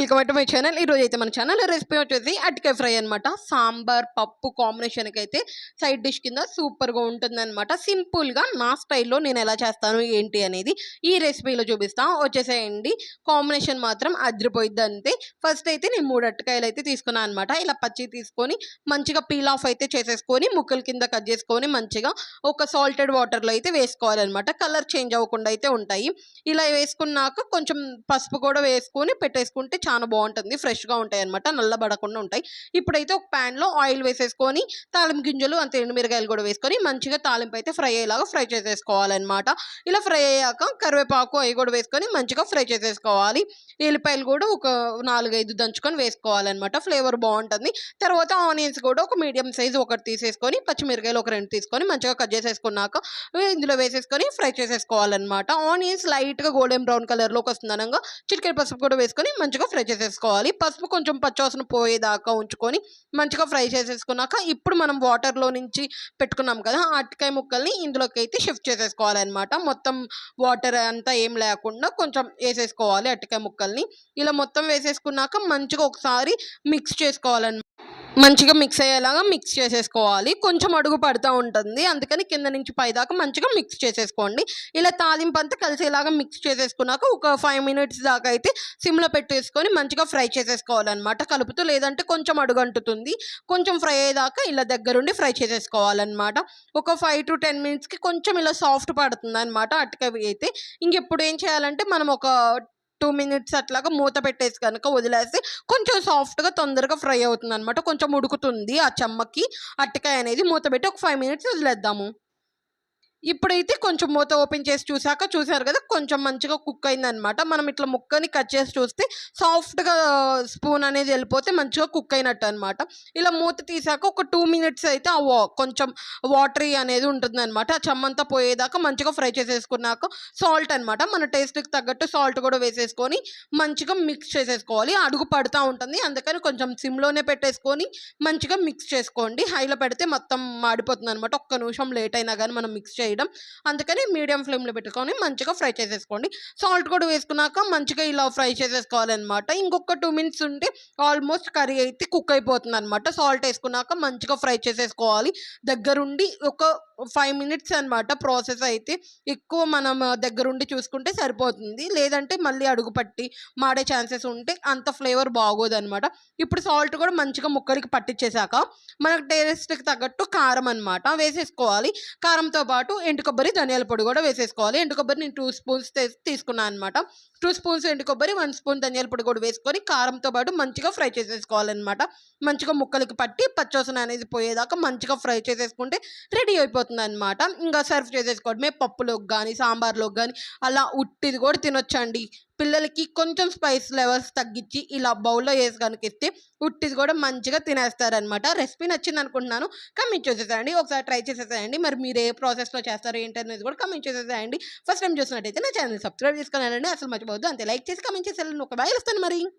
Welcome back to my channel. ఈరోజు అయితే మన ఛానల్ రెసిపీ వచ్చేసి అరటికాయ ఫ్రై అనమాట. సాంబార్ పప్పు కాంబినేషన్కి అయితే సైడ్ డిష్ కింద సూపర్గా ఉంటుందన్నమాట. సింపుల్గా నా స్టైల్లో నేను ఎలా చేస్తాను ఏంటి అనేది ఈ రెసిపీలో చూపిస్తాను. వచ్చేసేయండి, కాంబినేషన్ మాత్రం అదిరిపోయిద్ది అంతే. ఫస్ట్ అయితే నేను 3 అరటికాయలు అయితే తీసుకున్నాను అనమాట. ఇలా పచ్చి తీసుకొని మంచిగా పీల్ ఆఫ్ అయితే చేసేసుకొని ముక్కల కింద కట్ చేసుకొని మంచిగా ఒక సాల్టెడ్ వాటర్లో అయితే వేసుకోవాలన్నమాట. కలర్ చేంజ్ అవ్వకుండా అయితే ఉంటాయి. ఇలా వేసుకున్నాక కొంచెం పసుపు కూడా వేసుకొని పెట్టేసుకుంటే చాలా బాగుంటుంది. ఫ్రెష్గా ఉంటాయి అనమాట, నల్లబడకుండా ఉంటాయి. ఇప్పుడైతే ఒక ప్యాన్లో ఆయిల్ వేసేసుకొని తాలింపు గింజలు అంతే ఎండుమిరకాయలు కూడా వేసుకొని మంచిగా తాలింపు అయితే ఫ్రై అయ్యేలాగా ఫ్రై చేసేసుకోవాలన్నమాట. ఇలా ఫ్రై అయ్యాక కరివేపాకు అవి కూడా వేసుకొని మంచిగా ఫ్రై చేసేసుకోవాలి. ఎల్లిపాయలు కూడా ఒక 4-5 దంచుకొని వేసుకోవాలన్నమాట, ఫ్లేవర్ బాగుంటుంది. తర్వాత ఆనియన్స్ కూడా ఒక మీడియం సైజ్ ఒకటి తీసేసుకొని పచ్చిమిరకాయలు ఒక 2 తీసుకొని మంచిగా కట్ చేసేసుకున్నాక ఇందులో వేసేసుకొని ఫ్రై చేసేసుకోవాలన్నమాట. ఆనియన్స్ లైట్గా గోల్డెన్ బ్రౌన్ కలర్లోకి వస్తుంది అనగా చిటికెడు పసుపు కూడా వేసుకొని మంచిగా ఫ్రై చేసేసుకోవాలి. పసుపు కొంచెం పచ్చివాసన పోయేదాకా ఉంచుకొని మంచిగా ఫ్రై చేసేసుకున్నాక ఇప్పుడు మనం వాటర్లో నుంచి పెట్టుకున్నాం కదా అరటికాయ ముక్కల్ని ఇందులోకి అయితే షిఫ్ట్ చేసేసుకోవాలన్నమాట. మొత్తం వాటర్ అంతా ఏం లేకుండా కొంచెం వేసేసుకోవాలి అరటికాయ ముక్కల్ని. ఇలా మొత్తం వేసేసుకున్నాక మంచిగా ఒకసారి మిక్స్ చేసుకోవాలన్నమాట. మంచిగా మిక్స్ అయ్యేలాగా మిక్స్ చేసేసుకోవాలి. కొంచెం అడుగు పడుతూ ఉంటుంది, అందుకని కింద నుంచి పైదాకా మంచిగా మిక్స్ చేసేసుకోండి. ఇలా తాలింపు అంతా కలిసేలాగా మిక్స్ చేసేసుకున్నాక ఒక 5 మినిట్స్ దాకా అయితే సిమ్లో పెట్టేసుకొని మంచిగా ఫ్రై చేసేసుకోవాలన్నమాట కలుపుతూ, లేదంటే కొంచెం అడుగు అంటుతుంది. కొంచెం ఫ్రై అయ్యేదాకా ఇలా దగ్గరుండి ఫ్రై చేసేసుకోవాలన్నమాట. ఒక 5 to 10 మినిట్స్కి కొంచెం ఇలా సాఫ్ట్ పడుతుంది అనమాట అరటికాయ అయితే. ఇంకెప్పుడు ఏం చేయాలంటే మనం ఒక 2 మినిట్స్ అట్లాగా మూత పెట్టేసి కనుక వదిలేస్తే కొంచెం సాఫ్ట్గా తొందరగా ఫ్రై అవుతుంది అనమాట. కొంచెం ఉడుకుతుంది ఆ చెమ్మకి అరటికాయ అనేది. మూత పెట్టి ఒక 5 మినిట్స్ వదిలేద్దాము. ఇప్పుడైతే కొంచెం మూత ఓపెన్ చేసి చూసారు కదా కొంచెం మంచిగా కుక్ అయిందనమాట. మనం ఇట్లా ముక్కని కట్ చేసి చూస్తే సాఫ్ట్గా స్పూన్ అనేది వెళ్ళిపోతే మంచిగా కుక్ అయినట్టు అనమాట. ఇలా మూత తీసాక ఒక 2 మినిట్స్ అయితే కొంచెం వాటరీ అనేది ఉంటుంది అనమాట. ఆ చెమ్మంతా పోయేదాకా మంచిగా ఫ్రై చేసేసుకున్నాక సాల్ట్ అనమాట, మన టేస్ట్కి తగ్గట్టు సాల్ట్ కూడా వేసేసుకొని మంచిగా మిక్స్ చేసేసుకోవాలి. అడుగు పడుతూ ఉంటుంది, అందుకని కొంచెం సిమ్లోనే పెట్టేసుకొని మంచిగా మిక్స్ చేసుకోండి. హైలో పెడితే మొత్తం మాడిపోతుంది అనమాట. ఒక్క నిమిషం లేట్ అయినా కానీ మనం మిక్స్ చేయడం, అందుకని మీడియం ఫ్లేమ్లో పెట్టుకొని మంచిగా ఫ్రై చేసేసుకోండి. సాల్ట్ కూడా వేసుకున్నాక మంచిగా ఇలా ఫ్రై చేసేసుకోవాలన్నమాట. ఇంకొక 2 మినిట్స్ ఉంటే ఆల్మోస్ట్ కర్రీ అయితే కుక్ అయిపోతుంది అనమాట. సాల్ట్ వేసుకున్నాక మంచిగా ఫ్రై చేసేసుకోవాలి దగ్గరుండి. ఒక 5 మినిట్స్ అనమాట ప్రాసెస్ అయితే. ఎక్కువ మనం దగ్గరుండి చూసుకుంటే సరిపోతుంది, లేదంటే మళ్ళీ అడుగు పట్టి మాడే ఛాన్సెస్ ఉంటే అంత ఫ్లేవర్ బాగోదన్నమాట. ఇప్పుడు సాల్ట్ కూడా మంచిగా ముక్కడికి పట్టించేశాక మనకు టేస్ట్కి తగ్గట్టు కారం అనమాట వేసేసుకోవాలి. కారంతో పాటు ఎండు కొబ్బరి ధనియాల పొడి కూడా వేసేసుకోవాలి. ఎండు కొబ్బరి నేను 2 స్పూన్స్ తీసుకున్నాను అనమాట. 2 స్పూన్స్ ఎండు కొబ్బరి, 1 స్పూన్ ధనియాల పొడి కూడా వేసుకొని కారంతో పాటు మంచిగా ఫ్రై చేసేసుకోవాలన్నమాట. మంచిగా ముక్కలకి పట్టి పచ్చివాసన అనేది పోయేదాకా మంచిగా ఫ్రై చేసేసుకుంటే రెడీ అయిపోతుంది అనమాట. ఇంకా సర్వ్ చేసేసుకోవడమే. పప్పులోకి కానీ సాంబార్లోకి కానీ అలా ఉట్టిది కూడా తినొచ్చండి. పిల్లలకి కొంచెం స్పైస్ లెవెల్స్ తగ్గించి ఇలా బౌల్లో వేసి కనుక ఇస్తే ఉట్టిది కూడా మంచిగా తినేస్తారనమాట. రెసిపీ నచ్చింది అనుకుంటున్నాను. కమెంట్ చేసేసేయండి, ఒకసారి ట్రై చేసేసేయండి. మరి మీరు ఏ ప్రాసెస్లో చేస్తారో ఏంటనేది కూడా కమెంట్ చేసేసేయండి. ఫస్ట్ టైం చూసినట్టయితే నా ఛానల్ సబ్స్క్రైబ్ చేసుకోవాలండి అసలు మర్చిపోవద్దు. అంతే, లైక్ చేసి కమెంట్ చేసేయాలని ఒక బాయ్ వస్తాను మరి.